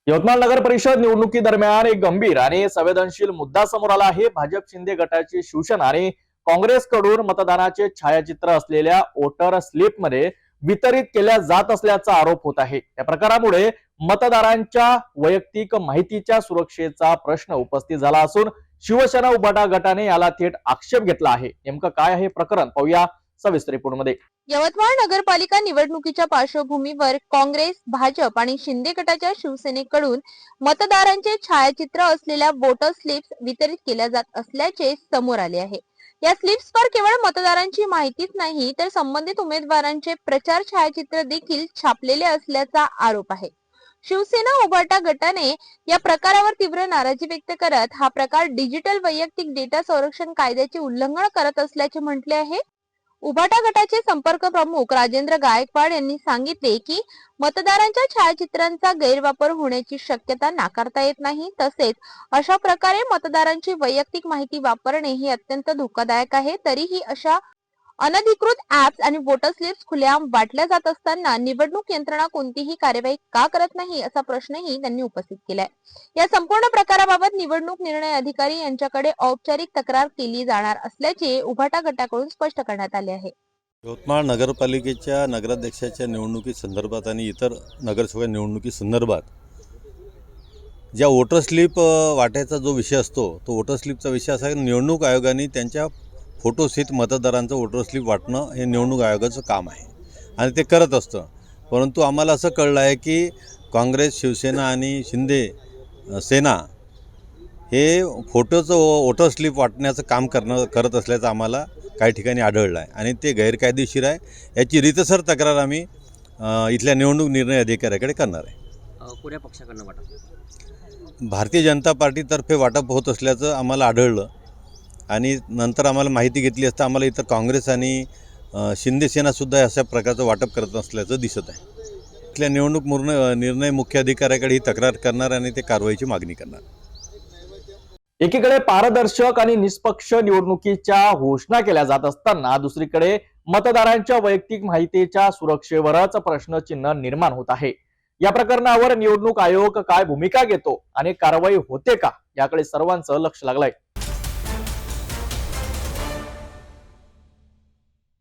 यवतमाळ नगर परिषद निवडणुकीदरम्यान एक गंभीर आणि संवेदनशील मुद्दा समोर आला आहे। भाजप शिंदे गटाची शिवसेना आणि काँग्रेसकडून मतदानाचे छायाचित्र असलेल्या वोटर स्लिपमध्ये वितरित केल्या जात असल्याचा आरोप होत आहे। या प्रकारामुळे मतदारांच्या वैयक्तिक माहितीच्या सुरक्षेचा प्रश्न उपस्थित झाला असून शिवसेना उभाटा गटाने याला थेट आक्षेप घेतला आहे। नेमकं काय आहे प्रकरण पाहूया सविस्तर रिपोर्टमध्ये। यवतमाळ नगरपालिका निवडणुकीच्या पार्श्वभूमीवर काँग्रेस, भाजप आणि शिंदे गटाच्या शिवसेनेकडून मतदारांचे छायाचित्र असलेल्या वोटर स्लिप्स वितरित केल्या जात असल्याचे समोर आले आहे। या स्लिप्सवर केवळ मतदारांची माहितीच नाही तर संबंधित उमेदवारांचे प्रचार छायाचित्र देखील छापलेले असल्याचा आरोप आहे। शिवसेना उभाटा गटाने या प्रकारावर तीव्र नाराजी व्यक्त करत हा प्रकार डिजिटल वैयक्तिक डेटा संरक्षण कायद्याचे उल्लंघन करत असल्याचे म्हटले आहे। उभाटा गटाचे संपर्क प्रमुख राजेंद्र गायकवाड यांनी सांगितले की मतदारांच्या छायाचित्रांचा गैरवापर होण्याची शक्यता नाकारता येत नाही, तसेच अशा प्रकारे मतदारांची वैयक्तिक माहिती वापरणे हे अत्यंत धोकादायक आहे। तरीही अशा अनधिकृत ऍप्स आणि वोटर स्लिप्स खुलेआम वाटल्या जात असताना निवडणूक यंत्रणा कोणतीही कार्यवाही का करत नाही असा प्रश्नही त्यांनी उपस्थित केलाय। या संपूर्ण प्रकाराबाबत निवडणूक निर्णय अधिकारी यांच्याकडे औपचारिक तक्रार केली जाणार असल्याचे उभाटा गटाकडून स्पष्ट करण्यात आले आहे। यवतमाळ नगरपालिकेच्या नगराध्यक्षाच्या निवडणुकी संदर्भात आणि इतर नगरसेवक निवडणुकी संदर्भात ज्या वोटर स्लिप वाटायचा जो विषय असतो तो वोटर स्लिपचा विषय असा की निवडणूक आयोगाने त्यांच्या फोटोसहित मतदारांचं वोटर स्लिप वाटणं हे निवडणूक आयोगाचं काम आहे आणि ते करत असतं। परंतु आम्हाला असं कळलं आहे की काँग्रेस, शिवसेना आणि शिंदे सेना हे फोटोचं वोटर स्लिप वाटण्याचं काम करत असल्याचं आम्हाला काही ठिकाणी आढळलं आहे आणि ते गैरकायदेशीर आहे। याची रीतसर तक्रार आम्ही इथल्या निवडणूक निर्णय अधिकाऱ्याकडे करणार आहे। कोण्या पक्षाकडनं वाटप? भारतीय जनता पार्टीतर्फे वाटप होत असल्याचं आम्हाला आढळलं आणि नंतर आम्हाला माहिती घेतली असता आम्हाला इतर काँग्रेस आणि शिंदे सेनासुद्धा अशा प्रकारचं वाटप करत असल्याचं दिसत आहे। इथल्या निवडणूक निर्णय मुख्य अधिकाऱ्याकडे ही तक्रार करणार आणि ते कारवाईची मागणी करणार। एकीकडे पारदर्शक आणि निष्पक्ष निवडणुकीच्या घोषणा केल्या जात असताना दुसरीकडे मतदारांच्या वैयक्तिक माहितीच्या सुरक्षेवरच प्रश्नचिन्ह निर्माण होत आहे। या प्रकरणावर निवडणूक आयोग काय भूमिका घेतो आणि कारवाई होते का याकडे सर्वांचं लक्ष लागलंय।